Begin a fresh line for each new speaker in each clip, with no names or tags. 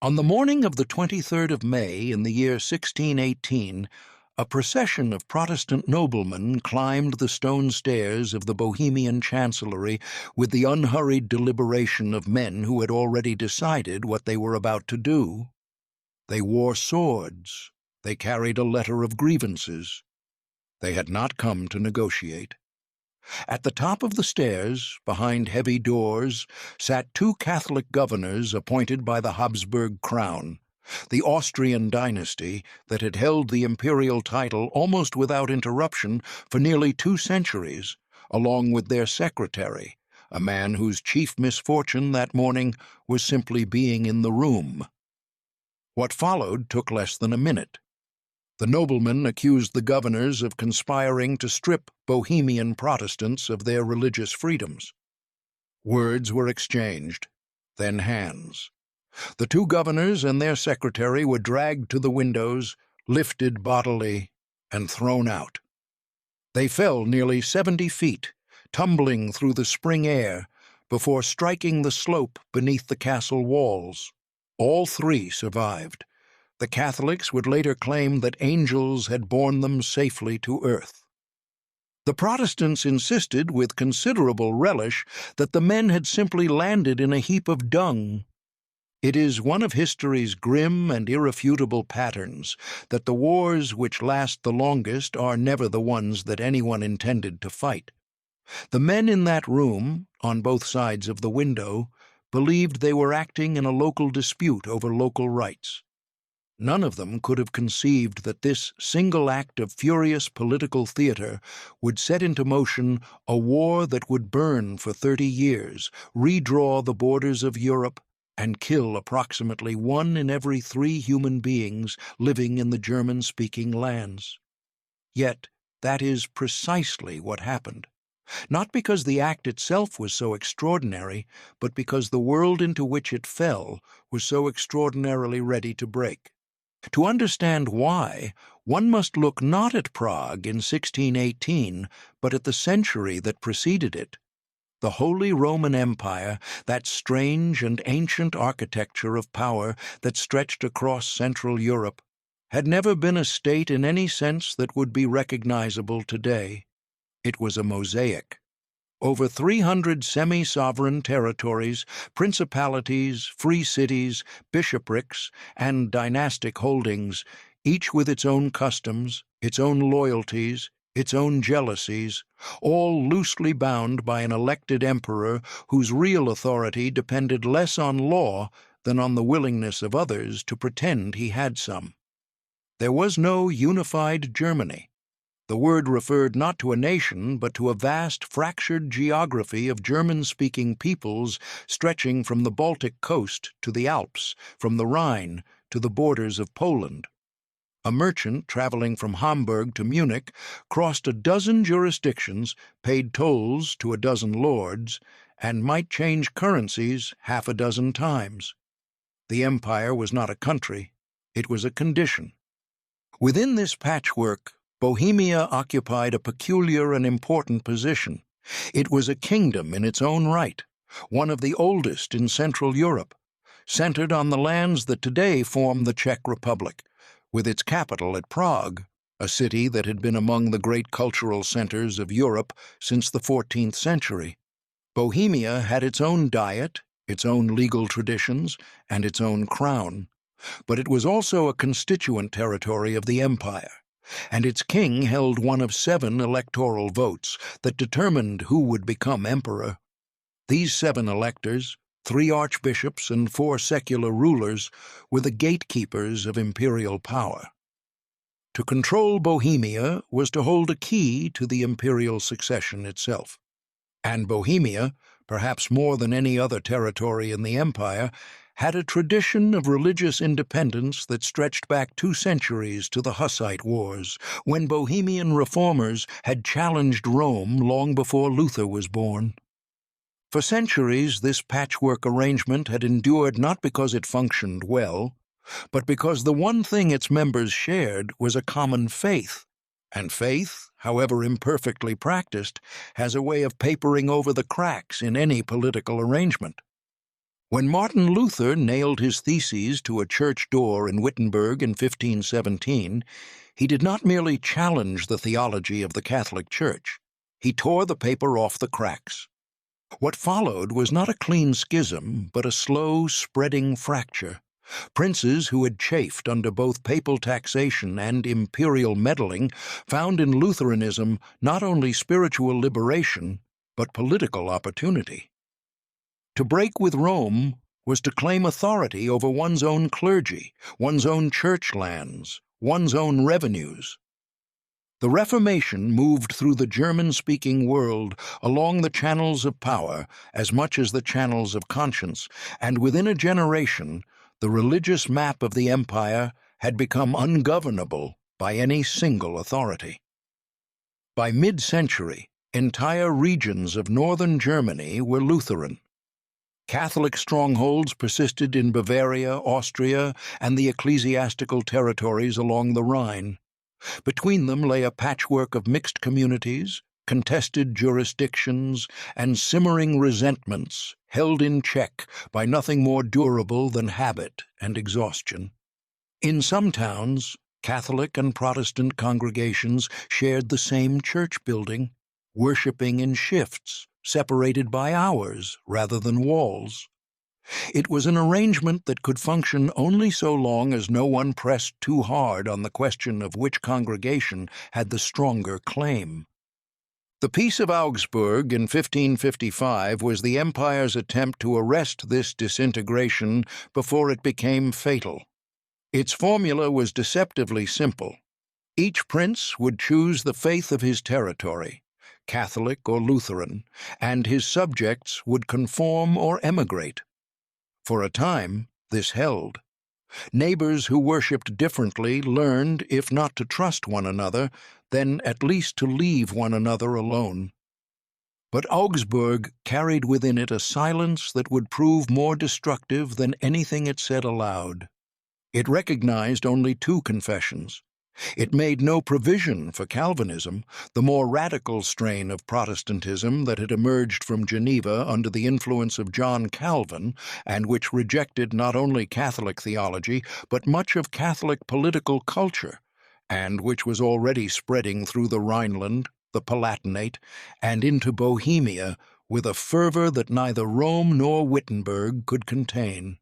On the morning of the 23rd of May in the year 1618, a procession of Protestant noblemen climbed the stone stairs of the Bohemian chancellery with the unhurried deliberation of men who had already decided what they were about to do. They wore swords. They carried a letter of grievances. They had not come to negotiate. At the top of the stairs, behind heavy doors, sat two Catholic governors appointed by the Habsburg crown, the Austrian dynasty that had held the imperial title almost without interruption for nearly 2 centuries, along with their secretary, a man whose chief misfortune that morning was simply being in the room. What followed took less than a minute. The noblemen accused the governors of conspiring to strip Bohemian Protestants of their religious freedoms. Words were exchanged, then hands. The 2 governors and their secretary were dragged to the windows, lifted bodily, and thrown out. They fell nearly 70 feet, tumbling through the spring air, before striking the slope beneath the castle walls. All 3 survived. The Catholics would later claim that angels had borne them safely to earth. The Protestants insisted with considerable relish that the men had simply landed in a heap of dung. It is one of history's grim and irrefutable patterns that the wars which last the longest are never the ones that anyone intended to fight. The men in that room, on both sides of the window, believed they were acting in a local dispute over local rights. None of them could have conceived that this single act of furious political theater would set into motion a war that would burn for 30 years, redraw the borders of Europe, and kill approximately 1 in every 3 human beings living in the German-speaking lands. Yet that is precisely what happened. Not because the act itself was so extraordinary, but because the world into which it fell was so extraordinarily ready to break. To understand why, one must look not at Prague in 1618, but at the century that preceded it. The Holy Roman Empire, that strange and ancient architecture of power that stretched across Central Europe, had never been a state in any sense that would be recognizable today. It was a mosaic. Over 300 semi-sovereign territories, principalities, free cities, bishoprics, and dynastic holdings, each with its own customs, its own loyalties, its own jealousies, all loosely bound by an elected emperor whose real authority depended less on law than on the willingness of others to pretend he had some. There was no unified Germany. The word referred not to a nation, but to a vast, fractured geography of German-speaking peoples stretching from the Baltic coast to the Alps, from the Rhine to the borders of Poland. A merchant traveling from Hamburg to Munich crossed a dozen jurisdictions, paid tolls to a dozen lords, and might change currencies half a dozen times. The empire was not a country, it was a condition. Within this patchwork, Bohemia occupied a peculiar and important position. It was a kingdom in its own right, one of the oldest in Central Europe, centered on the lands that today form the Czech Republic, with its capital at Prague, a city that had been among the great cultural centers of Europe since the 14th century. Bohemia had its own diet, its own legal traditions, and its own crown, but it was also a constituent territory of the empire, and its king held one of 7 electoral votes that determined who would become emperor. These 7 electors, 3 archbishops and 4 secular rulers, were the gatekeepers of imperial power. To control Bohemia was to hold a key to the imperial succession itself. And Bohemia, perhaps more than any other territory in the empire, had a tradition of religious independence that stretched back 2 centuries to the Hussite Wars, when Bohemian reformers had challenged Rome long before Luther was born. For centuries, this patchwork arrangement had endured not because it functioned well, but because the one thing its members shared was a common faith, and faith, however imperfectly practiced, has a way of papering over the cracks in any political arrangement. When Martin Luther nailed his theses to a church door in Wittenberg in 1517, he did not merely challenge the theology of the Catholic Church. He tore the paper off the cracks. What followed was not a clean schism, but a slow, spreading fracture. Princes who had chafed under both papal taxation and imperial meddling found in Lutheranism not only spiritual liberation, but political opportunity. To break with Rome was to claim authority over one's own clergy, one's own church lands, one's own revenues. The Reformation moved through the German-speaking world along the channels of power as much as the channels of conscience, and within a generation, the religious map of the empire had become ungovernable by any single authority. By mid-century, entire regions of northern Germany were Lutheran. Catholic strongholds persisted in Bavaria, Austria, and the ecclesiastical territories along the Rhine. Between them lay a patchwork of mixed communities, contested jurisdictions, and simmering resentments held in check by nothing more durable than habit and exhaustion. In some towns, Catholic and Protestant congregations shared the same church building, worshipping in shifts, separated by hours rather than walls. It was an arrangement that could function only so long as no one pressed too hard on the question of which congregation had the stronger claim. The Peace of Augsburg in 1555 was the empire's attempt to arrest this disintegration before it became fatal. Its formula was deceptively simple. Each prince would choose the faith of his territory, Catholic or Lutheran, and his subjects would conform or emigrate. For a time, this held. Neighbors who worshipped differently learned, if not to trust one another, then at least to leave one another alone. But Augsburg carried within it a silence that would prove more destructive than anything it said aloud. It recognized only two confessions. It made no provision for Calvinism, the more radical strain of Protestantism that had emerged from Geneva under the influence of John Calvin, and which rejected not only Catholic theology, but much of Catholic political culture, and which was already spreading through the Rhineland, the Palatinate, and into Bohemia with a fervor that neither Rome nor Wittenberg could contain.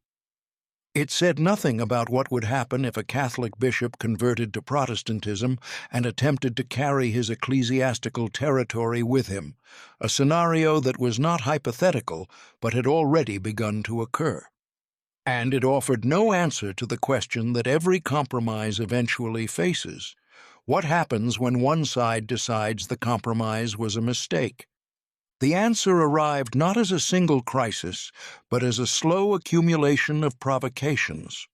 It said nothing about what would happen if a Catholic bishop converted to Protestantism and attempted to carry his ecclesiastical territory with him, a scenario that was not hypothetical but had already begun to occur. And it offered no answer to the question that every compromise eventually faces: what happens when one side decides the compromise was a mistake? The answer arrived not as a single crisis, but as a slow accumulation of provocations.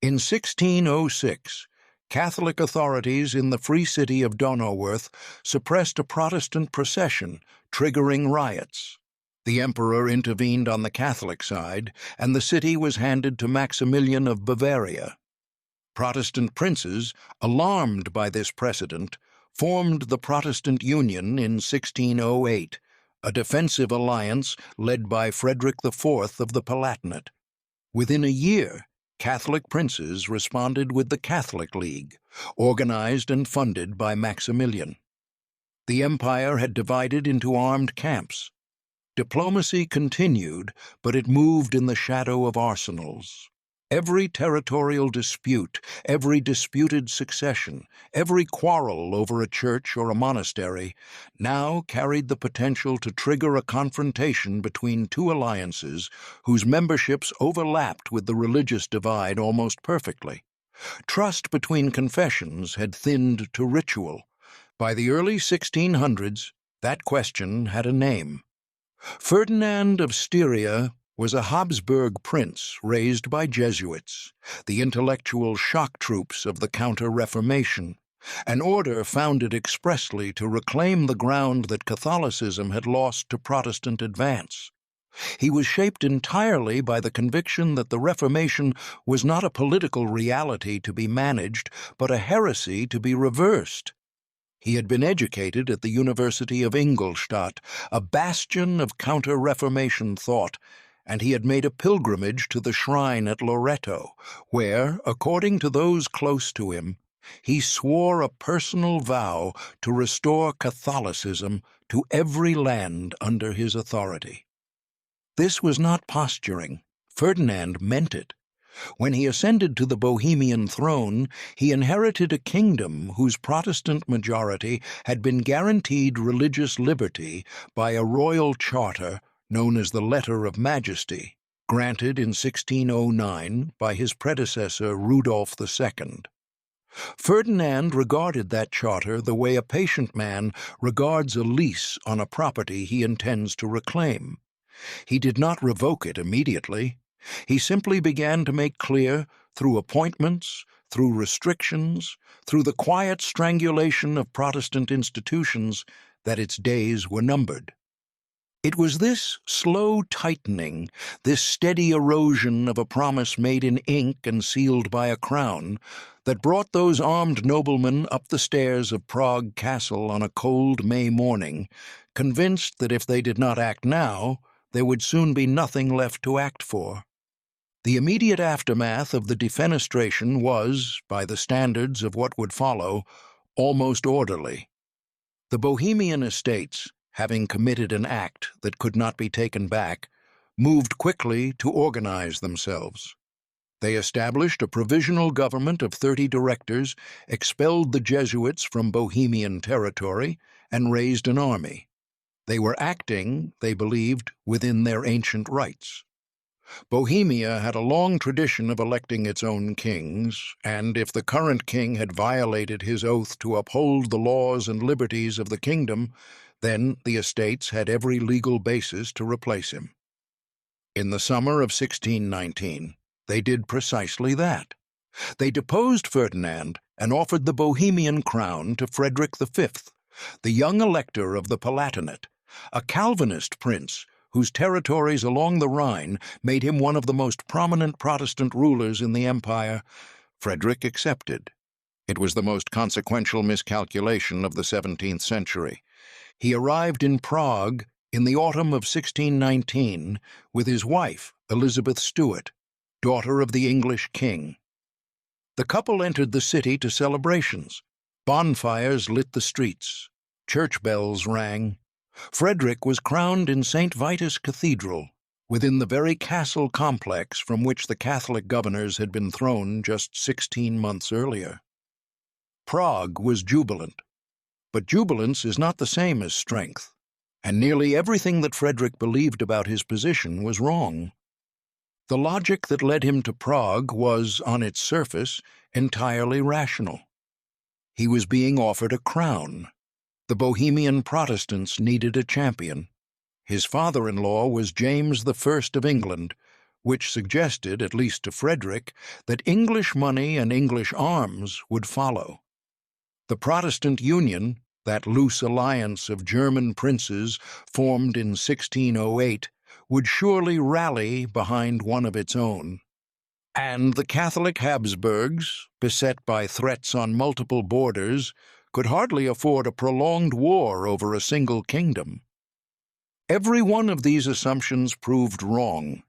In 1606, Catholic authorities in the free city of Donauwörth suppressed a Protestant procession, triggering riots. The emperor intervened on the Catholic side, and the city was handed to Maximilian of Bavaria. Protestant princes, alarmed by this precedent, formed the Protestant Union in 1608, a defensive alliance led by Frederick IV of the Palatinate. Within a year, Catholic princes responded with the Catholic League, organized and funded by Maximilian. The empire had divided into armed camps. Diplomacy continued, but it moved in the shadow of arsenals. Every territorial dispute, every disputed succession, every quarrel over a church or a monastery now carried the potential to trigger a confrontation between two alliances whose memberships overlapped with the religious divide almost perfectly. Trust between confessions had thinned to ritual. By the early 1600s, that question had a name. Ferdinand of Styria was a Habsburg prince raised by Jesuits, the intellectual shock troops of the Counter-Reformation, an order founded expressly to reclaim the ground that Catholicism had lost to Protestant advance. He was shaped entirely by the conviction that the Reformation was not a political reality to be managed, but a heresy to be reversed. He had been educated at the University of Ingolstadt, a bastion of Counter-Reformation thought, and he had made a pilgrimage to the shrine at Loreto, where, according to those close to him, he swore a personal vow to restore Catholicism to every land under his authority. This was not posturing. Ferdinand meant it. When he ascended to the Bohemian throne, he inherited a kingdom whose Protestant majority had been guaranteed religious liberty by a royal charter known as the Letter of Majesty, granted in 1609 by his predecessor Rudolph II. Ferdinand regarded that charter the way a patient man regards a lease on a property he intends to reclaim. He did not revoke it immediately. He simply began to make clear, through appointments, through restrictions, through the quiet strangulation of Protestant institutions, that its days were numbered. It was this slow tightening, this steady erosion of a promise made in ink and sealed by a crown, that brought those armed noblemen up the stairs of Prague Castle on a cold May morning, convinced that if they did not act now, there would soon be nothing left to act for. The immediate aftermath of the defenestration was, by the standards of what would follow, almost orderly. The Bohemian estates, having committed an act that could not be taken back, moved quickly to organize themselves. They established a provisional government of 30 directors, expelled the Jesuits from Bohemian territory, and raised an army. They were acting, they believed, within their ancient rights. Bohemia had a long tradition of electing its own kings, and if the current king had violated his oath to uphold the laws and liberties of the kingdom, then the estates had every legal basis to replace him. In the summer of 1619, they did precisely that. They deposed Ferdinand and offered the Bohemian crown to Frederick V, the young elector of the Palatinate, a Calvinist prince whose territories along the Rhine made him one of the most prominent Protestant rulers in the empire. Frederick accepted. It was the most consequential miscalculation of the 17th century. He arrived in Prague in the autumn of 1619 with his wife, Elizabeth Stuart, daughter of the English king. The couple entered the city to celebrations. Bonfires lit the streets. Church bells rang. Frederick was crowned in St. Vitus Cathedral, within the very castle complex from which the Catholic governors had been thrown just 16 months earlier. Prague was jubilant. But jubilance is not the same as strength, and nearly everything that Frederick believed about his position was wrong. The logic that led him to Prague was, on its surface, entirely rational. He was being offered a crown. The Bohemian Protestants needed a champion. His father-in-law was James I of England, which suggested, at least to Frederick, that English money and English arms would follow. The Protestant Union, that loose alliance of German princes formed in 1608, would surely rally behind one of its own. And the Catholic Habsburgs, beset by threats on multiple borders, could hardly afford a prolonged war over a single kingdom. Every one of these assumptions proved wrong.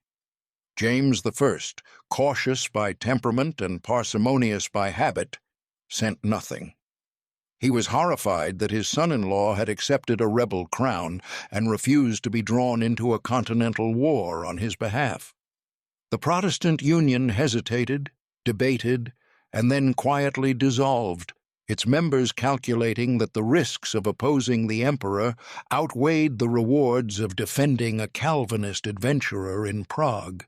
James I, cautious by temperament and parsimonious by habit, sent nothing. He was horrified that his son-in-law had accepted a rebel crown and refused to be drawn into a continental war on his behalf. The Protestant Union hesitated, debated, and then quietly dissolved, its members calculating that the risks of opposing the emperor outweighed the rewards of defending a Calvinist adventurer in Prague.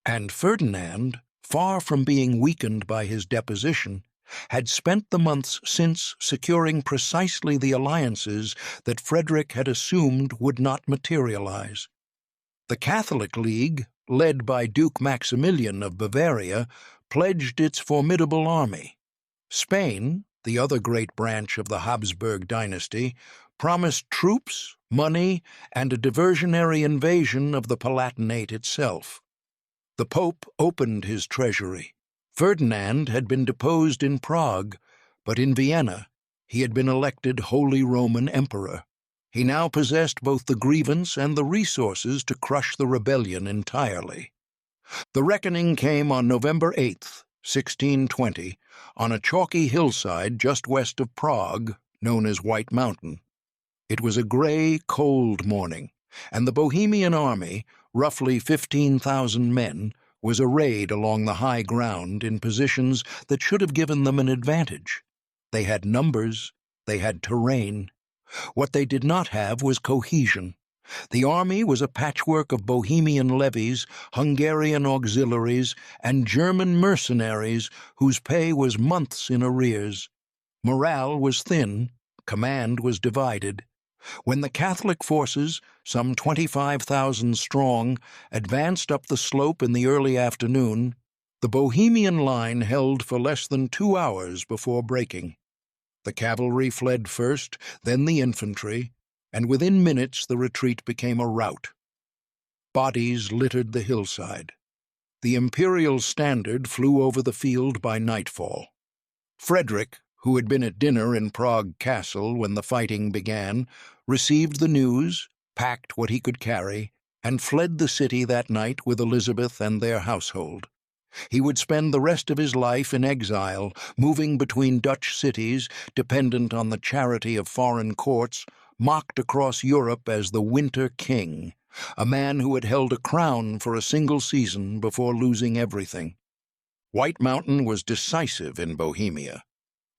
And Ferdinand, far from being weakened by his deposition, had spent the months since securing precisely the alliances that Frederick had assumed would not materialize. The Catholic League, led by Duke Maximilian of Bavaria, pledged its formidable army. Spain, the other great branch of the Habsburg dynasty, promised troops, money, and a diversionary invasion of the Palatinate itself. The Pope opened his treasury. Ferdinand had been deposed in Prague, but in Vienna he had been elected Holy Roman Emperor. He now possessed both the grievance and the resources to crush the rebellion entirely. The reckoning came on November 8th, 1620, on a chalky hillside just west of Prague, known as White Mountain. It was a gray, cold morning, and the Bohemian army, roughly 15,000 men, was arrayed along the high ground in positions that should have given them an advantage. They had numbers, they had terrain. What they did not have was cohesion. The army was a patchwork of Bohemian levies, Hungarian auxiliaries, and German mercenaries whose pay was months in arrears. Morale was thin, command was divided. When the Catholic forces, some 25,000 strong, advanced up the slope in the early afternoon, the Bohemian line held for less than 2 hours before breaking. The cavalry fled first, then the infantry, and within minutes the retreat became a rout. Bodies littered the hillside. The imperial standard flew over the field by nightfall. Frederick, who had been at dinner in Prague Castle when the fighting began, received the news, packed what he could carry, and fled the city that night with Elizabeth and their household. He would spend the rest of his life in exile, moving between Dutch cities, dependent on the charity of foreign courts, mocked across Europe as the Winter King, a man who had held a crown for a single season before losing everything. White Mountain was decisive in Bohemia.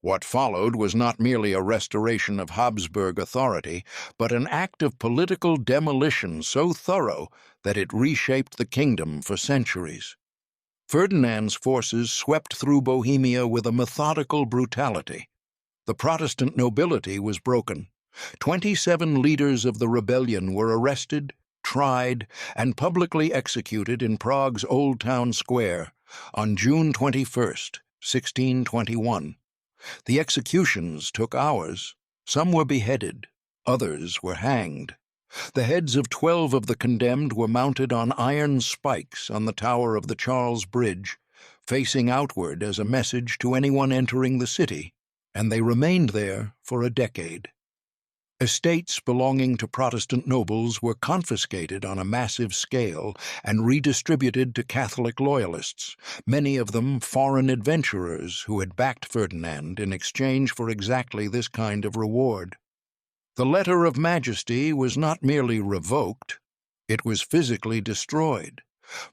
What followed was not merely a restoration of Habsburg authority, but an act of political demolition so thorough that it reshaped the kingdom for centuries. Ferdinand's forces swept through Bohemia with a methodical brutality. The Protestant nobility was broken. 27 leaders of the rebellion were arrested, tried, and publicly executed in Prague's Old Town Square on June 21st, 1621. The executions took hours. Some were beheaded, others were hanged. The heads of 12 of the condemned were mounted on iron spikes on the tower of the Charles Bridge, facing outward as a message to anyone entering the city, and they remained there for a decade. Estates belonging to Protestant nobles were confiscated on a massive scale and redistributed to Catholic loyalists, many of them foreign adventurers who had backed Ferdinand in exchange for exactly this kind of reward. The Letter of Majesty was not merely revoked, it was physically destroyed.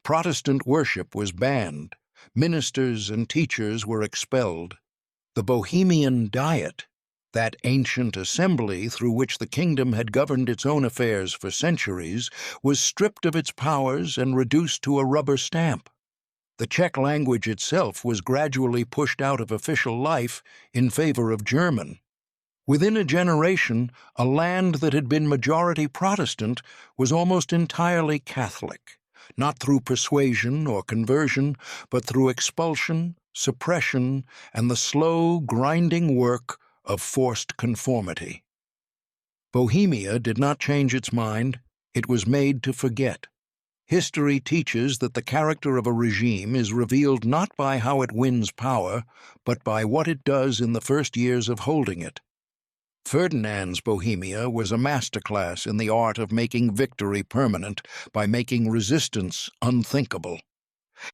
Protestant worship was banned. Ministers and teachers were expelled. The Bohemian Diet, that ancient assembly through which the kingdom had governed its own affairs for centuries, was stripped of its powers and reduced to a rubber stamp. The Czech language itself was gradually pushed out of official life in favor of German. Within a generation, a land that had been majority Protestant was almost entirely Catholic, not through persuasion or conversion, but through expulsion, suppression, and the slow, grinding work of forced conformity. Bohemia did not change its mind, it was made to forget. History teaches that the character of a regime is revealed not by how it wins power, but by what it does in the first years of holding it. Ferdinand's Bohemia was a masterclass in the art of making victory permanent by making resistance unthinkable.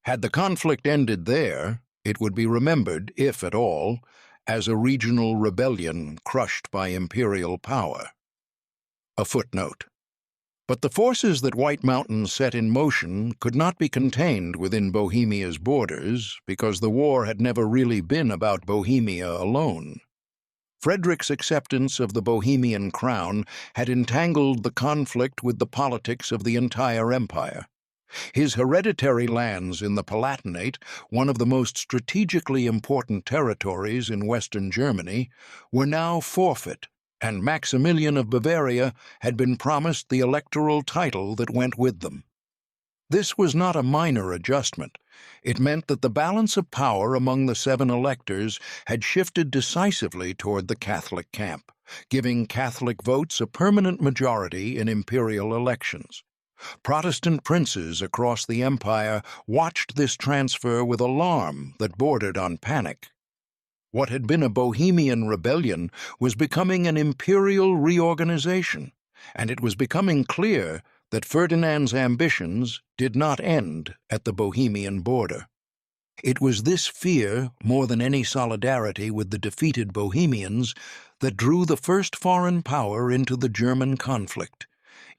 Had the conflict ended there, it would be remembered, if at all, as a regional rebellion crushed by imperial power. A footnote. But the forces that White Mountain set in motion could not be contained within Bohemia's borders because the war had never really been about Bohemia alone. Frederick's acceptance of the Bohemian crown had entangled the conflict with the politics of the entire empire. His hereditary lands in the Palatinate, one of the most strategically important territories in Western Germany, were now forfeit, and Maximilian of Bavaria had been promised the electoral title that went with them. This was not a minor adjustment. It meant that the balance of power among the 7 electors had shifted decisively toward the Catholic camp, giving Catholic votes a permanent majority in imperial elections. Protestant princes across the empire watched this transfer with alarm that bordered on panic. What had been a Bohemian rebellion was becoming an imperial reorganization, and it was becoming clear that Ferdinand's ambitions did not end at the Bohemian border. It was this fear, more than any solidarity with the defeated Bohemians, that drew the first foreign power into the German conflict.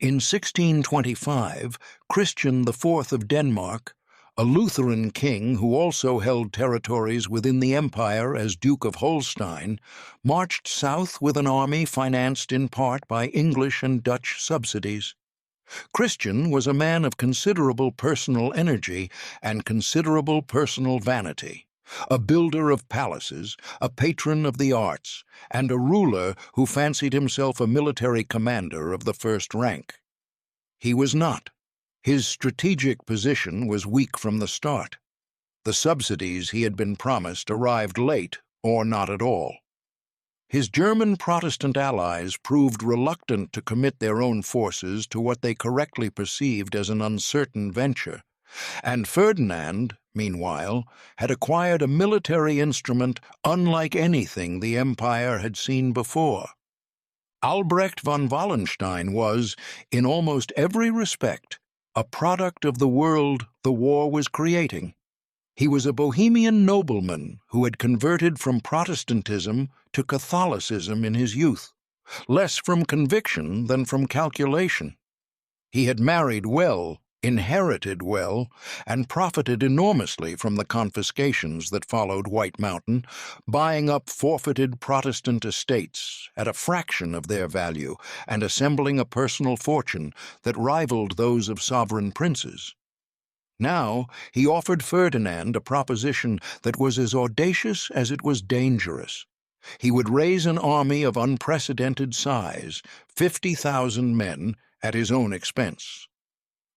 In 1625, Christian IV of Denmark, a Lutheran king who also held territories within the empire as Duke of Holstein, marched south with an army financed in part by English and Dutch subsidies. Christian was a man of considerable personal energy and considerable personal vanity, a builder of palaces, a patron of the arts, and a ruler who fancied himself a military commander of the first rank. He was not. His strategic position was weak from the start. The subsidies he had been promised arrived late or not at all. His German Protestant allies proved reluctant to commit their own forces to what they correctly perceived as an uncertain venture, and Ferdinand, meanwhile, had acquired a military instrument unlike anything the empire had seen before. Albrecht von Wallenstein was, in almost every respect, a product of the world the war was creating. He was a Bohemian nobleman who had converted from Protestantism to Catholicism in his youth, less from conviction than from calculation. He had married well, inherited well, and profited enormously from the confiscations that followed White Mountain, buying up forfeited Protestant estates at a fraction of their value and assembling a personal fortune that rivaled those of sovereign princes. Now he offered Ferdinand a proposition that was as audacious as it was dangerous. He would raise an army of unprecedented size, 50,000 men, at his own expense.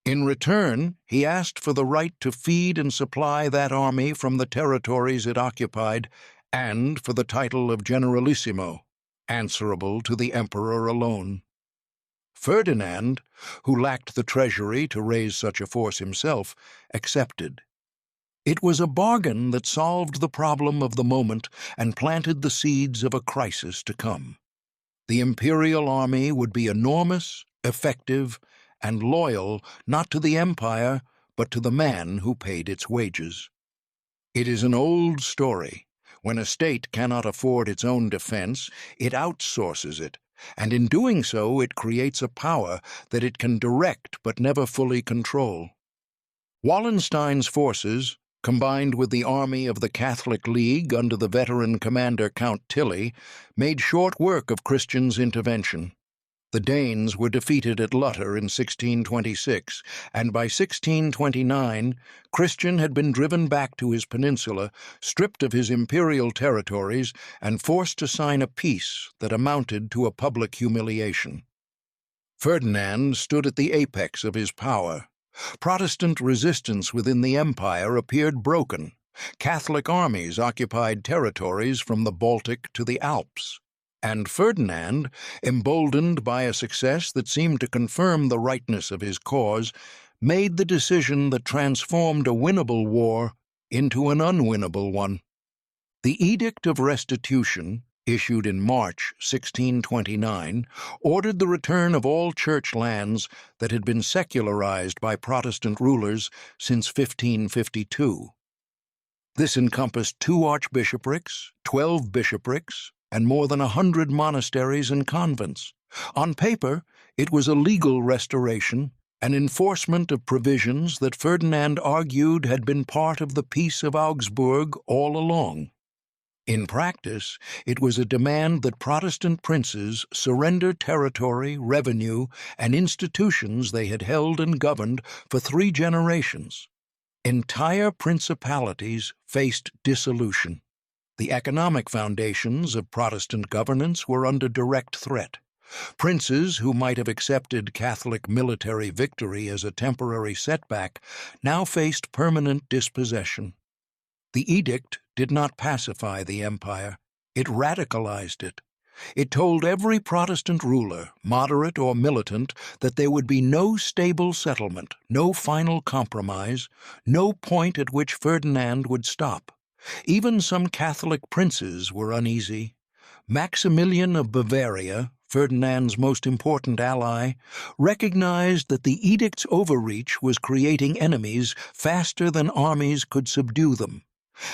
In return, he asked for the right to feed and supply that army from the territories it occupied, and for the title of Generalissimo, answerable to the emperor alone. Ferdinand, who lacked the treasury to raise such a force himself, accepted. It was a bargain that solved the problem of the moment and planted the seeds of a crisis to come. The imperial army would be enormous, effective, and loyal not to the empire, but to the man who paid its wages. It is an old story. When a state cannot afford its own defense, it outsources it, and in doing so it creates a power that it can direct but never fully control. Wallenstein's forces, combined with the army of the Catholic League under the veteran commander Count Tilly, made short work of Christian's intervention. The Danes were defeated at Lutter in 1626, and by 1629 Christian had been driven back to his peninsula, stripped of his imperial territories, and forced to sign a peace that amounted to a public humiliation. Ferdinand stood at the apex of his power. Protestant resistance within the empire appeared broken. Catholic armies occupied territories from the Baltic to the Alps. And Ferdinand, emboldened by a success that seemed to confirm the rightness of his cause, made the decision that transformed a winnable war into an unwinnable one. The Edict of Restitution, issued in March 1629, ordered the return of all church lands that had been secularized by Protestant rulers since 1552. This encompassed 2 archbishoprics, 12 bishoprics, and more than 100 monasteries and convents. On paper, it was a legal restoration, an enforcement of provisions that Ferdinand argued had been part of the Peace of Augsburg all along. In practice, it was a demand that Protestant princes surrender territory, revenue, and institutions they had held and governed for 3 generations. Entire principalities faced dissolution. The economic foundations of Protestant governance were under direct threat. Princes who might have accepted Catholic military victory as a temporary setback now faced permanent dispossession. The edict did not pacify the empire. It radicalized it. It told every Protestant ruler, moderate or militant, that there would be no stable settlement, no final compromise, no point at which Ferdinand would stop. Even some Catholic princes were uneasy. Maximilian of Bavaria, Ferdinand's most important ally, recognized that the edict's overreach was creating enemies faster than armies could subdue them.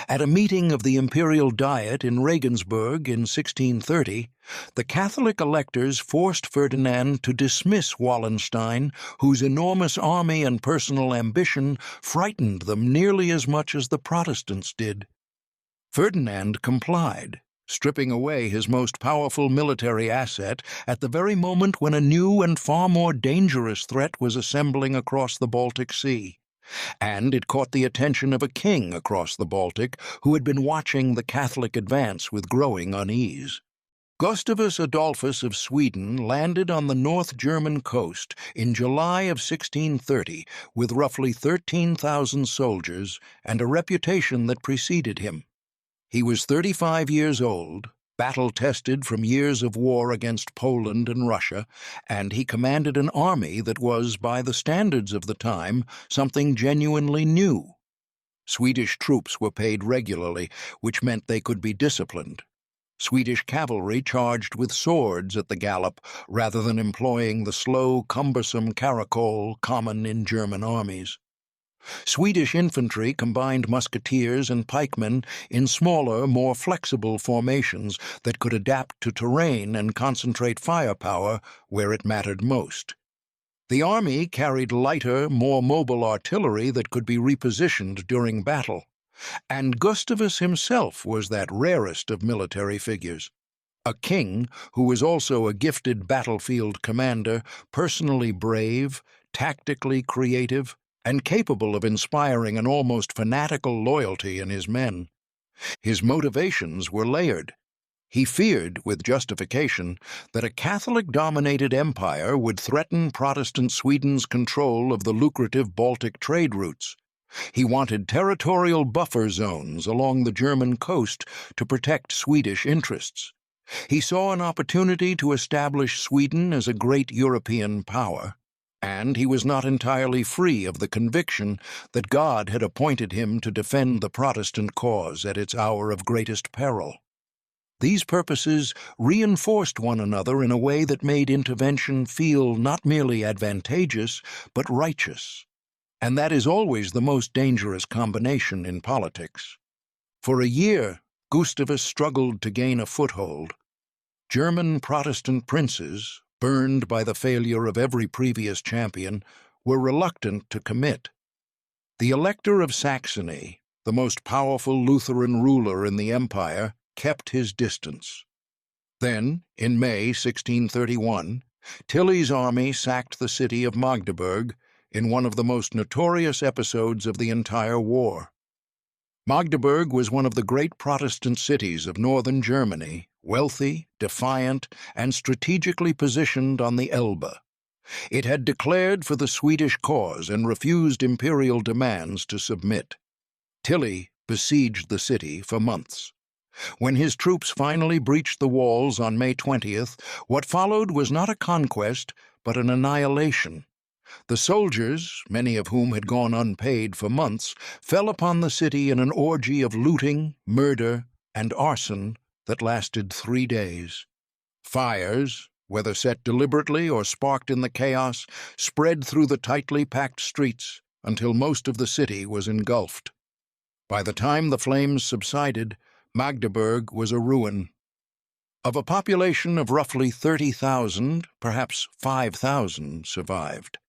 At a meeting of the Imperial Diet in Regensburg in 1630, the Catholic electors forced Ferdinand to dismiss Wallenstein, whose enormous army and personal ambition frightened them nearly as much as the Protestants did. Ferdinand complied, stripping away his most powerful military asset at the very moment when a new and far more dangerous threat was assembling across the Baltic Sea. And it caught the attention of a king across the Baltic who had been watching the Catholic advance with growing unease. Gustavus Adolphus of Sweden landed on the North German coast in July of 1630 with roughly 13,000 soldiers and a reputation that preceded him. He was 35 years old, battle-tested from years of war against Poland and Russia, and he commanded an army that was, by the standards of the time, something genuinely new. Swedish troops were paid regularly, which meant they could be disciplined. Swedish cavalry charged with swords at the gallop rather than employing the slow, cumbersome caracole common in German armies. Swedish infantry combined musketeers and pikemen in smaller, more flexible formations that could adapt to terrain and concentrate firepower where it mattered most. The army carried lighter, more mobile artillery that could be repositioned during battle, and Gustavus himself was that rarest of military figures. A king who was also a gifted battlefield commander, personally brave, tactically creative, and capable of inspiring an almost fanatical loyalty in his men. His motivations were layered. He feared, with justification, that a Catholic-dominated empire would threaten Protestant Sweden's control of the lucrative Baltic trade routes. He wanted territorial buffer zones along the German coast to protect Swedish interests. He saw an opportunity to establish Sweden as a great European power, and he was not entirely free of the conviction that God had appointed him to defend the Protestant cause at its hour of greatest peril. These purposes reinforced one another in a way that made intervention feel not merely advantageous, but righteous. And that is always the most dangerous combination in politics. For a year, Gustavus struggled to gain a foothold. German Protestant princes, burned by the failure of every previous champion, were reluctant to commit. The Elector of Saxony, the most powerful Lutheran ruler in the empire, kept his distance. Then, in May 1631, Tilly's army sacked the city of Magdeburg in one of the most notorious episodes of the entire war. Magdeburg was one of the great Protestant cities of northern Germany, wealthy, defiant, and strategically positioned on the Elbe. It had declared for the Swedish cause and refused imperial demands to submit. Tilly besieged the city for months. When his troops finally breached the walls on May 20th, what followed was not a conquest, but an annihilation. The soldiers, many of whom had gone unpaid for months, fell upon the city in an orgy of looting, murder, and arson that lasted 3 days. Fires, whether set deliberately or sparked in the chaos, spread through the tightly packed streets until most of the city was engulfed. By the time the flames subsided, Magdeburg was a ruin. Of a population of roughly 30,000, perhaps 5,000 survived.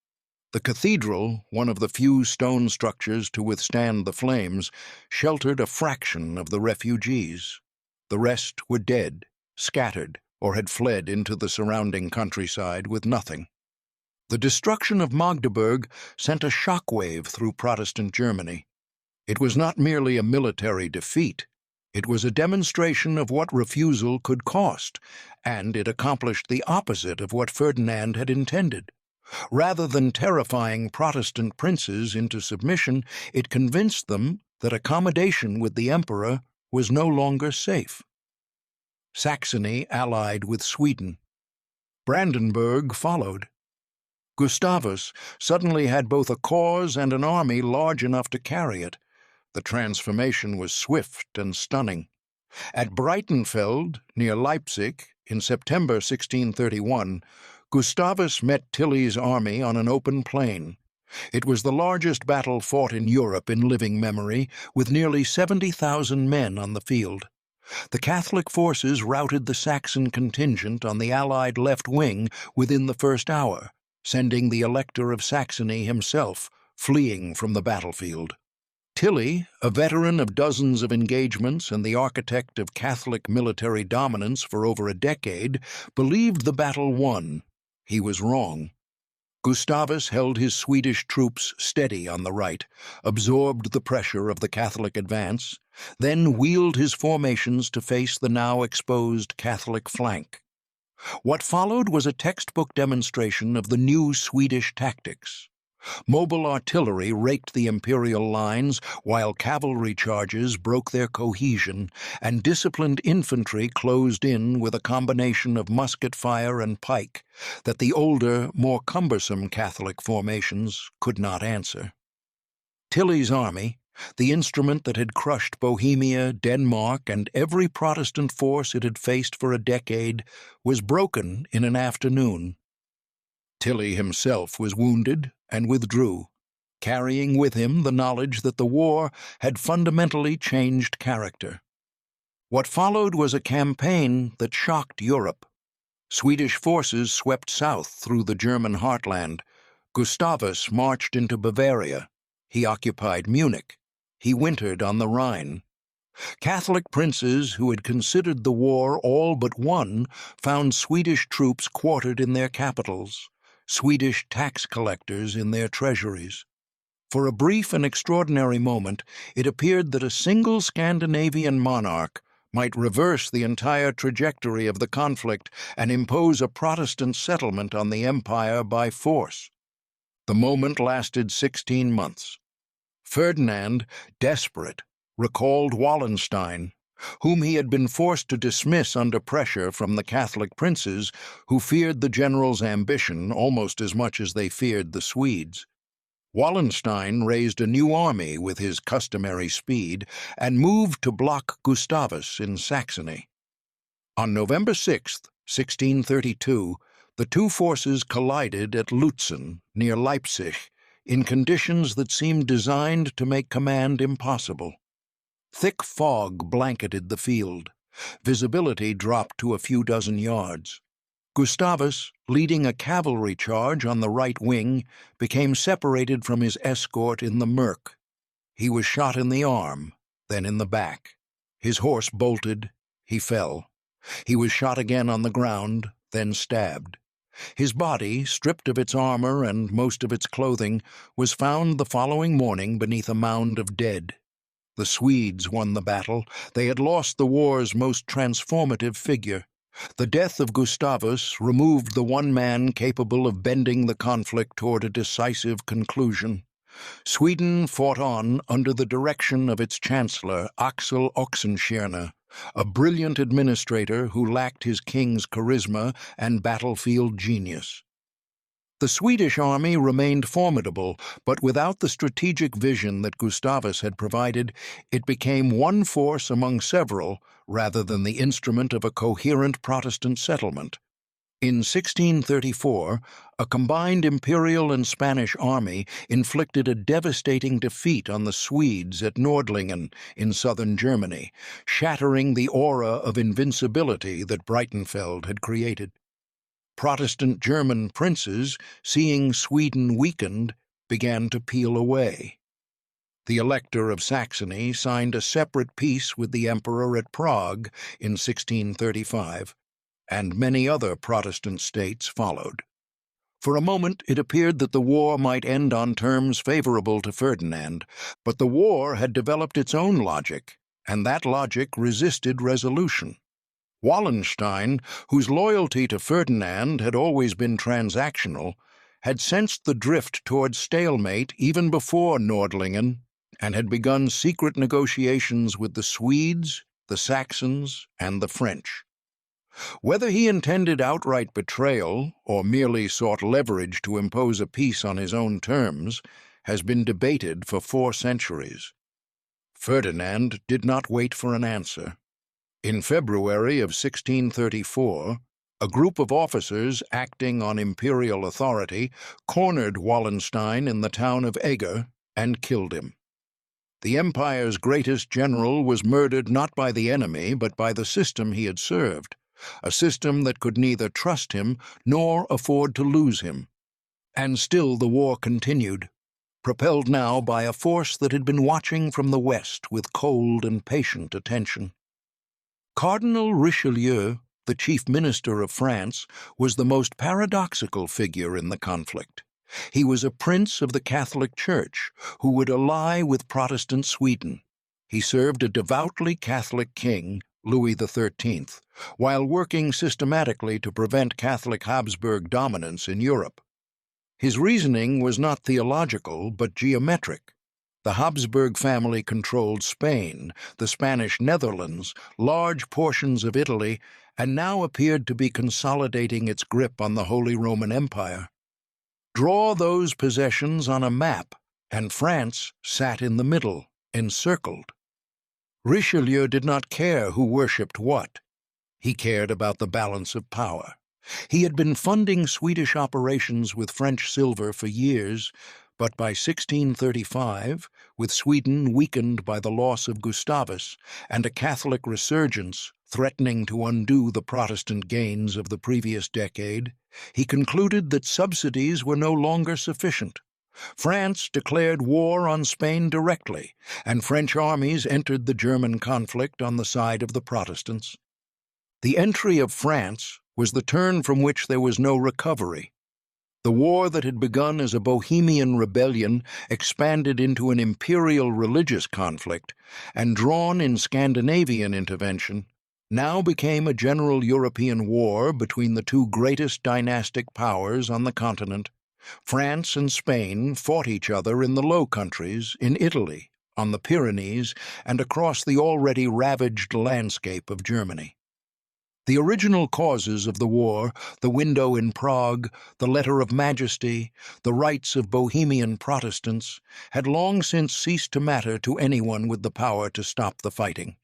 The cathedral, one of the few stone structures to withstand the flames, sheltered a fraction of the refugees. The rest were dead, scattered, or had fled into the surrounding countryside with nothing. The destruction of Magdeburg sent a shockwave through Protestant Germany. It was not merely a military defeat. It was a demonstration of what refusal could cost, and it accomplished the opposite of what Ferdinand had intended. Rather than terrifying Protestant princes into submission, it convinced them that accommodation with the emperor was no longer safe. Saxony allied with Sweden. Brandenburg followed. Gustavus suddenly had both a cause and an army large enough to carry it. The transformation was swift and stunning. At Breitenfeld, near Leipzig, in September 1631, Gustavus met Tilly's army on an open plain. It was the largest battle fought in Europe in living memory, with nearly 70,000 men on the field. The Catholic forces routed the Saxon contingent on the Allied left wing within the first hour, sending the Elector of Saxony himself fleeing from the battlefield. Tilly, a veteran of dozens of engagements and the architect of Catholic military dominance for over a decade, believed the battle won. He was wrong. Gustavus held his Swedish troops steady on the right, absorbed the pressure of the Catholic advance, then wheeled his formations to face the now exposed Catholic flank. What followed was a textbook demonstration of the new Swedish tactics. Mobile artillery raked the imperial lines, while cavalry charges broke their cohesion, and disciplined infantry closed in with a combination of musket fire and pike that the older, more cumbersome Catholic formations could not answer. Tilly's army, the instrument that had crushed Bohemia, Denmark, and every Protestant force it had faced for a decade, was broken in an afternoon. Tilly himself was wounded and withdrew, carrying with him the knowledge that the war had fundamentally changed character. What followed was a campaign that shocked Europe. Swedish forces swept south through the German heartland. Gustavus marched into Bavaria. He occupied Munich. He wintered on the Rhine. Catholic princes who had considered the war all but won found Swedish troops quartered in their capitals, Swedish tax collectors in their treasuries. For a brief and extraordinary moment, it appeared that a single Scandinavian monarch might reverse the entire trajectory of the conflict and impose a Protestant settlement on the empire by force. The moment lasted 16 months. Ferdinand, desperate, recalled Wallenstein, whom he had been forced to dismiss under pressure from the Catholic princes who feared the general's ambition almost as much as they feared the Swedes. Wallenstein raised a new army with his customary speed and moved to block Gustavus in Saxony. On November 6, 1632, the two forces collided at Lutzen, near Leipzig, in conditions that seemed designed to make command impossible. Thick fog blanketed the field. Visibility dropped to a few dozen yards. Gustavus, leading a cavalry charge on the right wing, became separated from his escort in the murk. He was shot in the arm, then in the back. His horse bolted. He fell. He was shot again on the ground, then stabbed. His body, stripped of its armor and most of its clothing, was found the following morning beneath a mound of dead. The Swedes won the battle. They had lost the war's most transformative figure. The death of Gustavus removed the one man capable of bending the conflict toward a decisive conclusion. Sweden fought on under the direction of its chancellor, Axel Oxenstierna, a brilliant administrator who lacked his king's charisma and battlefield genius. The Swedish army remained formidable, but without the strategic vision that Gustavus had provided, it became one force among several rather than the instrument of a coherent Protestant settlement. In 1634, a combined imperial and Spanish army inflicted a devastating defeat on the Swedes at Nordlingen in southern Germany, shattering the aura of invincibility that Breitenfeld had created. Protestant German princes, seeing Sweden weakened, began to peel away. The Elector of Saxony signed a separate peace with the Emperor at Prague in 1635, and many other Protestant states followed. For a moment it appeared that the war might end on terms favorable to Ferdinand, but the war had developed its own logic, and that logic resisted resolution. Wallenstein, whose loyalty to Ferdinand had always been transactional, had sensed the drift toward stalemate even before Nordlingen, and had begun secret negotiations with the Swedes, the Saxons, and the French. Whether he intended outright betrayal or merely sought leverage to impose a peace on his own terms has been debated for 4 centuries. Ferdinand did not wait for an answer. In February of 1634, a group of officers acting on imperial authority cornered Wallenstein in the town of Eger and killed him. The empire's greatest general was murdered not by the enemy but by the system he had served, a system that could neither trust him nor afford to lose him. And still the war continued, propelled now by a force that had been watching from the west with cold and patient attention. Cardinal Richelieu, the chief minister of France, was the most paradoxical figure in the conflict. He was a prince of the Catholic Church who would ally with Protestant Sweden. He served a devoutly Catholic king, Louis XIII, while working systematically to prevent Catholic Habsburg dominance in Europe. His reasoning was not theological but geometric. The Habsburg family controlled Spain, the Spanish Netherlands, large portions of Italy, and now appeared to be consolidating its grip on the Holy Roman Empire. Draw those possessions on a map, and France sat in the middle, encircled. Richelieu did not care who worshipped what. He cared about the balance of power. He had been funding Swedish operations with French silver for years, but by 1635, with Sweden weakened by the loss of Gustavus and a Catholic resurgence threatening to undo the Protestant gains of the previous decade, he concluded that subsidies were no longer sufficient. France declared war on Spain directly, and French armies entered the German conflict on the side of the Protestants. The entry of France was the turn from which there was no recovery. The war that had begun as a Bohemian rebellion expanded into an imperial religious conflict, and drawn in Scandinavian intervention, now became a general European war between the two greatest dynastic powers on the continent. France and Spain fought each other in the Low Countries, in Italy, on the Pyrenees, and across the already ravaged landscape of Germany. The original causes of the war, the window in Prague, the letter of majesty, the rights of Bohemian Protestants, had long since ceased to matter to anyone with the power to stop the fighting.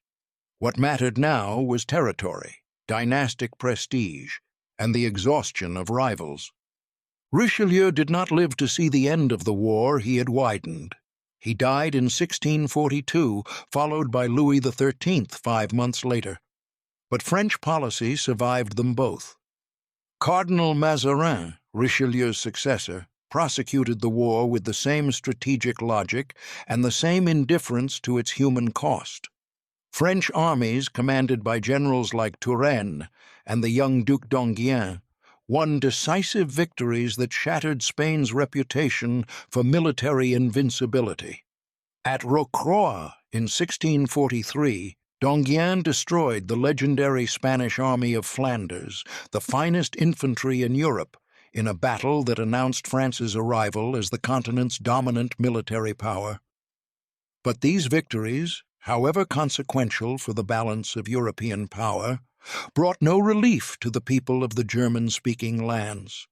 What mattered now was territory, dynastic prestige, and the exhaustion of rivals. Richelieu did not live to see the end of the war he had widened. He died in 1642, followed by Louis XIII 5 months later. But French policy survived them both. Cardinal Mazarin, Richelieu's successor, prosecuted the war with the same strategic logic and the same indifference to its human cost. French armies, commanded by generals like Turenne and the young Duc d'Enghien, won decisive victories that shattered Spain's reputation for military invincibility. At Rocroi in 1643, d'Enghien destroyed the legendary Spanish army of Flanders, the finest infantry in Europe, in a battle that announced France's arrival as the continent's dominant military power. But these victories, however consequential for the balance of European power, brought no relief to the people of the German-speaking lands.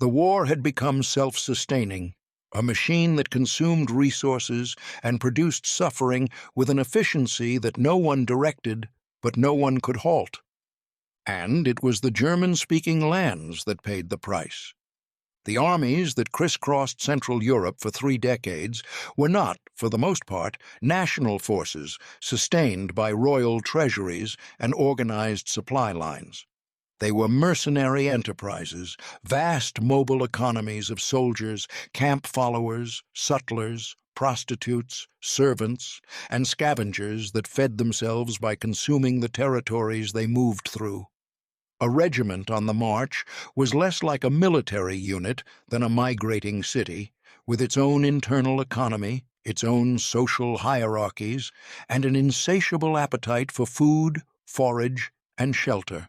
The war had become self-sustaining, a machine that consumed resources and produced suffering with an efficiency that no one directed, but no one could halt. And it was the German-speaking lands that paid the price. The armies that crisscrossed Central Europe for 3 decades were not, for the most part, national forces sustained by royal treasuries and organized supply lines. They were mercenary enterprises, vast mobile economies of soldiers, camp followers, sutlers, prostitutes, servants, and scavengers that fed themselves by consuming the territories they moved through. A regiment on the march was less like a military unit than a migrating city, with its own internal economy, its own social hierarchies, and an insatiable appetite for food, forage, and shelter.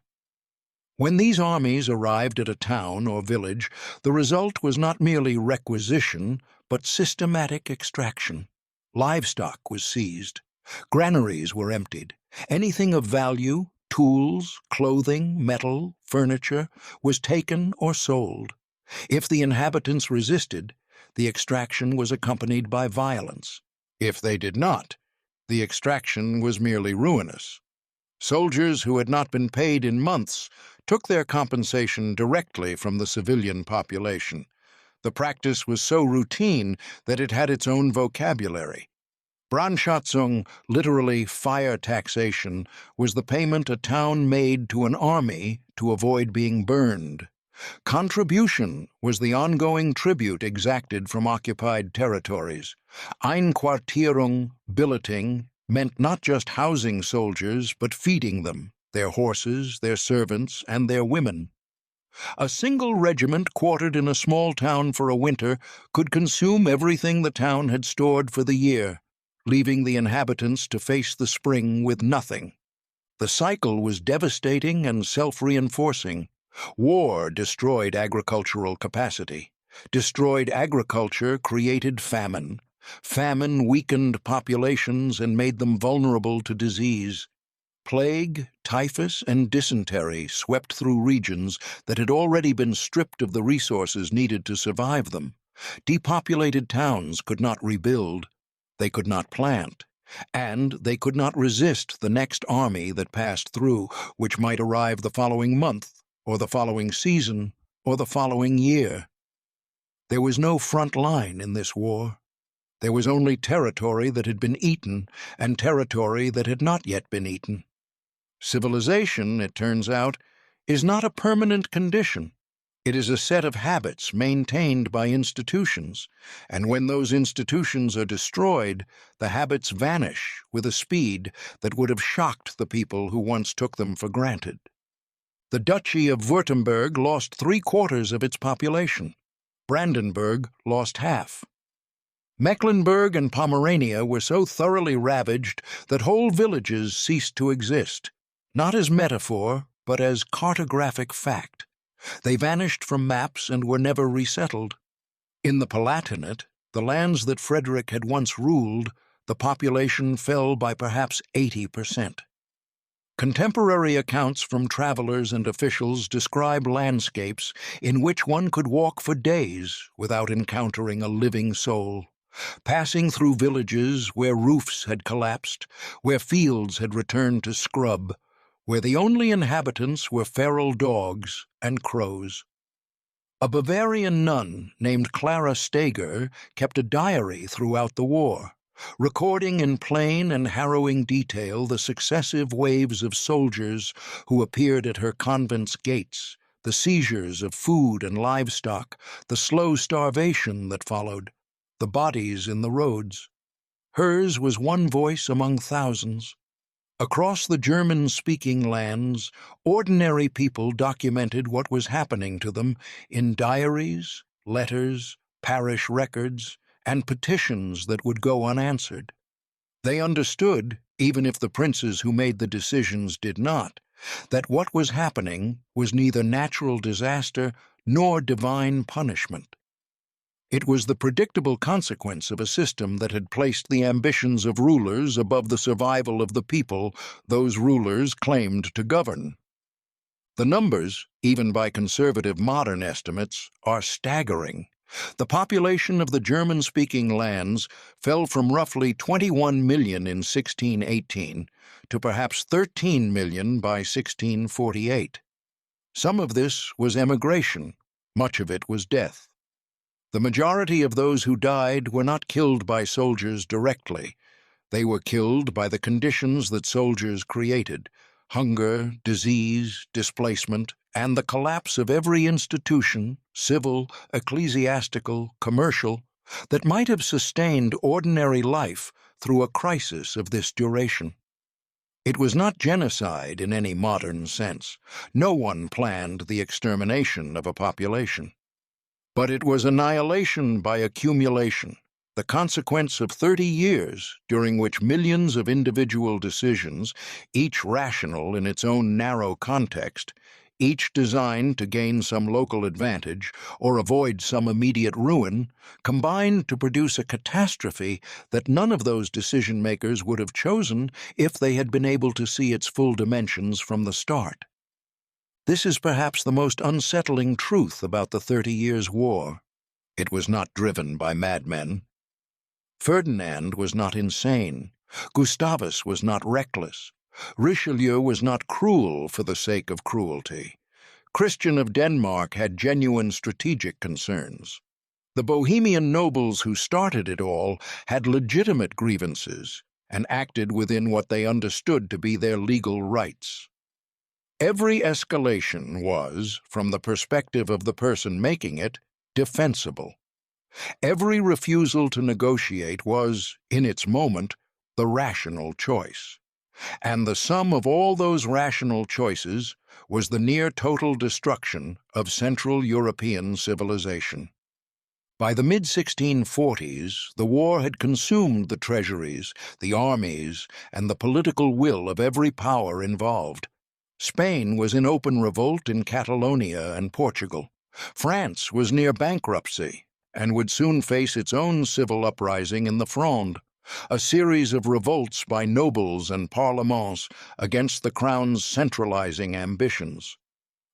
When these armies arrived at a town or village, the result was not merely requisition, but systematic extraction. Livestock was seized. Granaries were emptied. Anything of value, tools, clothing, metal, furniture, was taken or sold. If the inhabitants resisted, the extraction was accompanied by violence. If they did not, The extraction was merely ruinous. Soldiers who had not been paid in months took their compensation directly from the civilian population. The practice was so routine that it had its own vocabulary. Brandschatzung, literally fire taxation, was the payment a town made to an army to avoid being burned. Contribution was the ongoing tribute exacted from occupied territories. Einquartierung, billeting, meant not just housing soldiers, but feeding them, their horses, their servants, and their women. A single regiment quartered in a small town for a winter could consume everything the town had stored for the year, leaving the inhabitants to face the spring with nothing. The cycle was devastating and self-reinforcing. War destroyed agricultural capacity. Destroyed agriculture created famine. Famine weakened populations and made them vulnerable to disease. Plague, typhus, and dysentery swept through regions that had already been stripped of the resources needed to survive them. Depopulated towns could not rebuild. They could not plant. And they could not resist the next army that passed through, which might arrive the following month, or the following season, or the following year. There was no front line in this war. There was only territory that had been eaten and territory that had not yet been eaten. Civilization, it turns out, is not a permanent condition. It is a set of habits maintained by institutions, and when those institutions are destroyed, the habits vanish with a speed that would have shocked the people who once took them for granted. The Duchy of Württemberg lost 3/4 of its population. Brandenburg lost half. Mecklenburg and Pomerania were so thoroughly ravaged that whole villages ceased to exist, not as metaphor, but as cartographic fact. They vanished from maps and were never resettled. In the Palatinate, the lands that Frederick had once ruled, the population fell by perhaps 80%. Contemporary accounts from travelers and officials describe landscapes in which one could walk for days without encountering a living soul, passing through villages where roofs had collapsed, where fields had returned to scrub, where the only inhabitants were feral dogs and crows. A Bavarian nun named Clara Steger kept a diary throughout the war, recording in plain and harrowing detail the successive waves of soldiers who appeared at her convent's gates, the seizures of food and livestock, the slow starvation that followed, the bodies in the roads. Hers was one voice among thousands. Across the German-speaking lands, ordinary people documented what was happening to them in diaries, letters, parish records, and petitions that would go unanswered. They understood, even if the princes who made the decisions did not, that what was happening was neither natural disaster nor divine punishment. It was the predictable consequence of a system that had placed the ambitions of rulers above the survival of the people those rulers claimed to govern. The numbers, even by conservative modern estimates, are staggering. The population of the German-speaking lands fell from roughly 21 million in 1618 to perhaps 13 million by 1648. Some of this was emigration, much of it was death. The majority of those who died were not killed by soldiers directly. They were killed by the conditions that soldiers created: hunger, disease, displacement, and the collapse of every institution, civil, ecclesiastical, commercial, that might have sustained ordinary life through a crisis of this duration. It was not genocide in any modern sense. No one planned the extermination of a population. But it was annihilation by accumulation, the consequence of 30 years during which millions of individual decisions, each rational in its own narrow context, each designed to gain some local advantage or avoid some immediate ruin, combined to produce a catastrophe that none of those decision-makers would have chosen if they had been able to see its full dimensions from the start. This is perhaps the most unsettling truth about the 30 Years' War. It was not driven by madmen. Ferdinand was not insane. Gustavus was not reckless. Richelieu was not cruel for the sake of cruelty. Christian of Denmark had genuine strategic concerns. The Bohemian nobles who started it all had legitimate grievances and acted within what they understood to be their legal rights. Every escalation was, from the perspective of the person making it, defensible. Every refusal to negotiate was, in its moment, the rational choice. And the sum of all those rational choices was the near-total destruction of Central European civilization. By the mid-1640s, the war had consumed the treasuries, the armies, and the political will of every power involved. Spain was in open revolt in Catalonia and Portugal. France was near bankruptcy and would soon face its own civil uprising in the Fronde, a series of revolts by nobles and parlements against the crown's centralizing ambitions.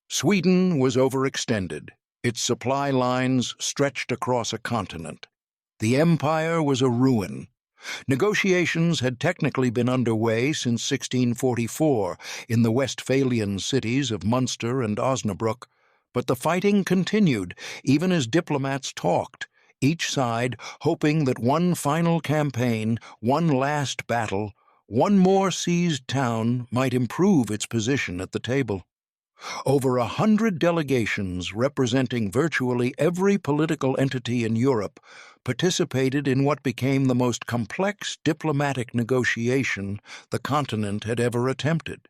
Sweden was overextended. Its supply lines stretched across a continent. The empire was a ruin. Negotiations had technically been underway since 1644 in the Westphalian cities of Munster and Osnabrück, but the fighting continued even as diplomats talked, each side hoping that one final campaign, one last battle, one more seized town might improve its position at the table. Over 100 delegations representing virtually every political entity in Europe participated in what became the most complex diplomatic negotiation the continent had ever attempted.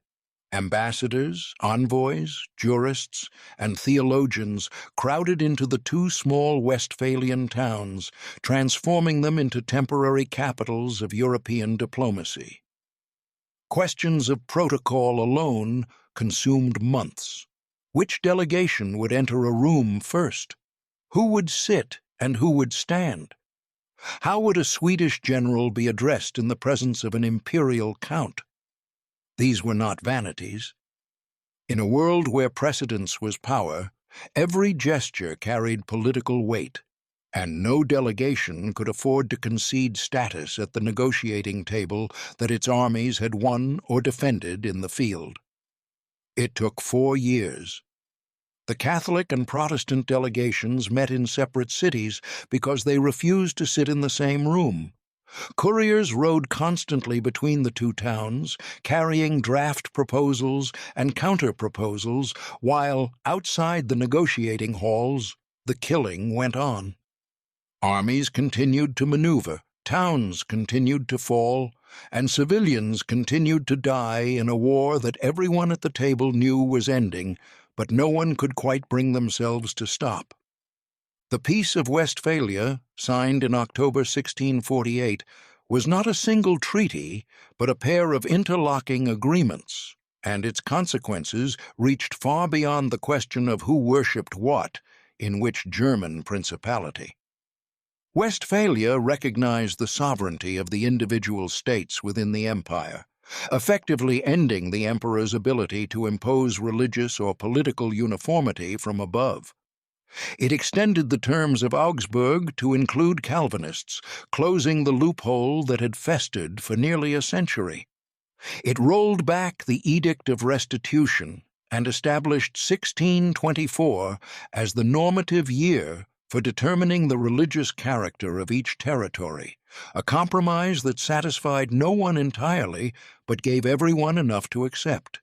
Ambassadors, envoys, jurists, and theologians crowded into the two small Westphalian towns, transforming them into temporary capitals of European diplomacy. Questions of protocol alone consumed months. Which delegation would enter a room first? Who would sit and who would stand? How would a Swedish general be addressed in the presence of an imperial count? These were not vanities. In a world where precedence was power, every gesture carried political weight, and no delegation could afford to concede status at the negotiating table that its armies had won or defended in the field. It took 4 years. The Catholic and Protestant delegations met in separate cities because they refused to sit in the same room. Couriers rode constantly between the two towns, carrying draft proposals and counter-proposals, while, outside the negotiating halls, the killing went on. Armies continued to maneuver, towns continued to fall, and civilians continued to die in a war that everyone at the table knew was ending, but no one could quite bring themselves to stop. The Peace of Westphalia, signed in October 1648, was not a single treaty, but a pair of interlocking agreements, and its consequences reached far beyond the question of who worshipped what in which German principality. Westphalia recognized the sovereignty of the individual states within the empire, effectively ending the emperor's ability to impose religious or political uniformity from above. It extended the terms of Augsburg to include Calvinists, closing the loophole that had festered for nearly a century. It rolled back the Edict of Restitution and established 1624 as the normative year for determining the religious character of each territory, a compromise that satisfied no one entirely but gave everyone enough to accept.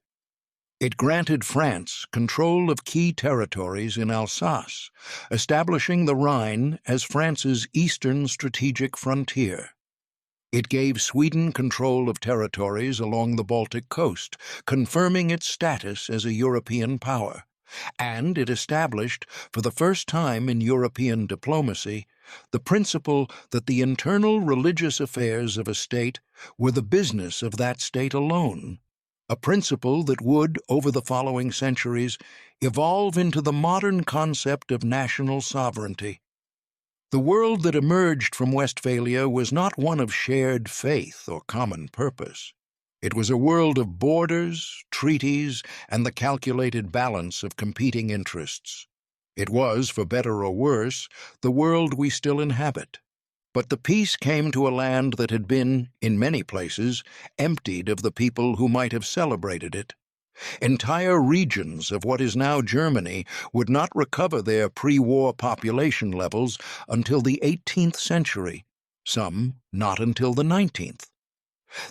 It granted France control of key territories in Alsace, establishing the Rhine as France's eastern strategic frontier. It gave Sweden control of territories along the Baltic coast, confirming its status as a European power. And it established, for the first time in European diplomacy, the principle that the internal religious affairs of a state were the business of that state alone, a principle that would, over the following centuries, evolve into the modern concept of national sovereignty. The world that emerged from Westphalia was not one of shared faith or common purpose. It was a world of borders, treaties, and the calculated balance of competing interests. It was, for better or worse, the world we still inhabit. But the peace came to a land that had been, in many places, emptied of the people who might have celebrated it. Entire regions of what is now Germany would not recover their pre-war population levels until the 18th century, some not until the 19th.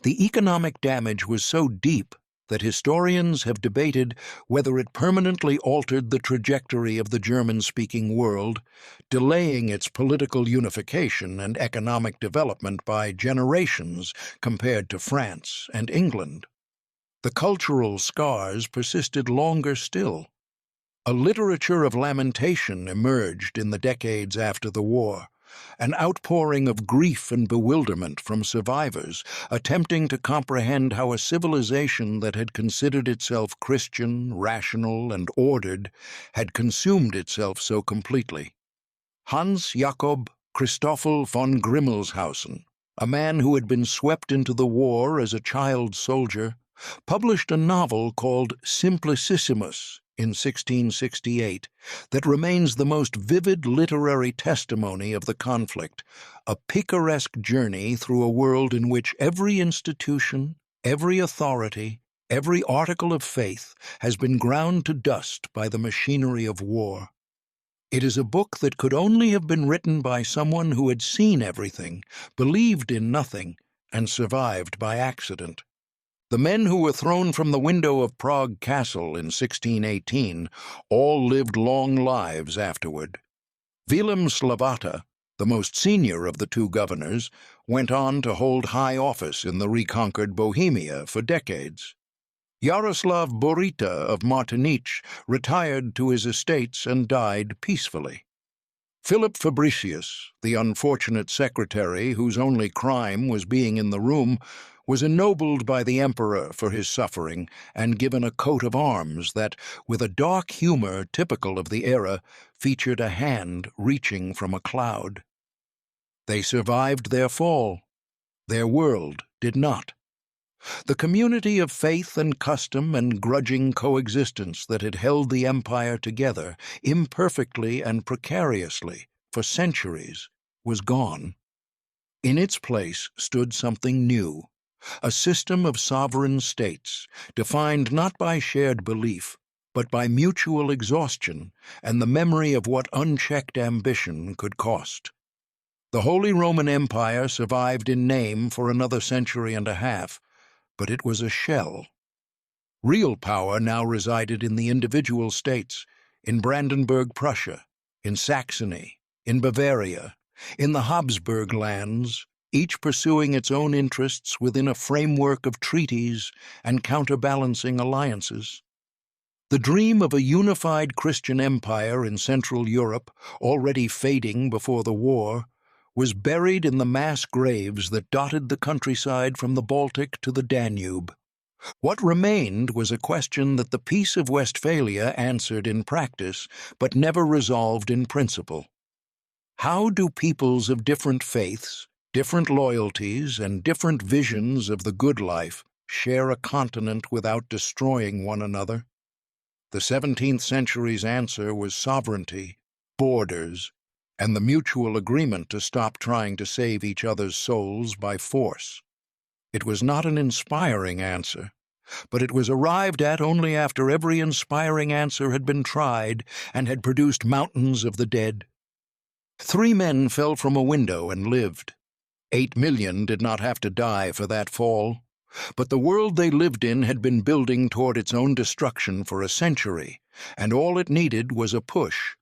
The economic damage was so deep that historians have debated whether it permanently altered the trajectory of the German-speaking world, delaying its political unification and economic development by generations compared to France and England. The cultural scars persisted longer still. A literature of lamentation emerged in the decades after the war, an outpouring of grief and bewilderment from survivors, attempting to comprehend how a civilization that had considered itself Christian, rational, and ordered had consumed itself so completely. Hans Jakob Christoffel von Grimmelshausen, a man who had been swept into the war as a child soldier, published a novel called Simplicissimus in 1668 that remains the most vivid literary testimony of the conflict, a picaresque journey through a world in which every institution, every authority, every article of faith has been ground to dust by the machinery of war. It is a book that could only have been written by someone who had seen everything, believed in nothing, and survived by accident. The men who were thrown from the window of Prague Castle in 1618 all lived long lives afterward. Wilhelm Slavata, the most senior of the two governors, went on to hold high office in the reconquered Bohemia for decades. Yaroslav Borita of Martinique retired to his estates and died peacefully. Philip Fabricius, the unfortunate secretary whose only crime was being in the room, was ennobled by the emperor for his suffering and given a coat of arms that, with a dark humor typical of the era, featured a hand reaching from a cloud. They survived their fall. Their world did not. The community of faith and custom and grudging coexistence that had held the empire together, imperfectly and precariously, for centuries, was gone. In its place stood something new, a system of sovereign states, defined not by shared belief, but by mutual exhaustion and the memory of what unchecked ambition could cost. The Holy Roman Empire survived in name for another century and a half, but it was a shell. Real power now resided in the individual states, in Brandenburg, Prussia, in Saxony, in Bavaria, in the Habsburg lands, each pursuing its own interests within a framework of treaties and counterbalancing alliances. The dream of a unified Christian empire in Central Europe, already fading before the war, was buried in the mass graves that dotted the countryside from the Baltic to the Danube. What remained was a question that the Peace of Westphalia answered in practice, but never resolved in principle. How do peoples of different faiths, different loyalties, and different visions of the good life share a continent without destroying one another? The 17th century's answer was sovereignty, borders, and the mutual agreement to stop trying to save each other's souls by force. It was not an inspiring answer, but it was arrived at only after every inspiring answer had been tried and had produced mountains of the dead. 3 men fell from a window and lived. 8 million did not have to die for that fall, but the world they lived in had been building toward its own destruction for a century, and all it needed was a push,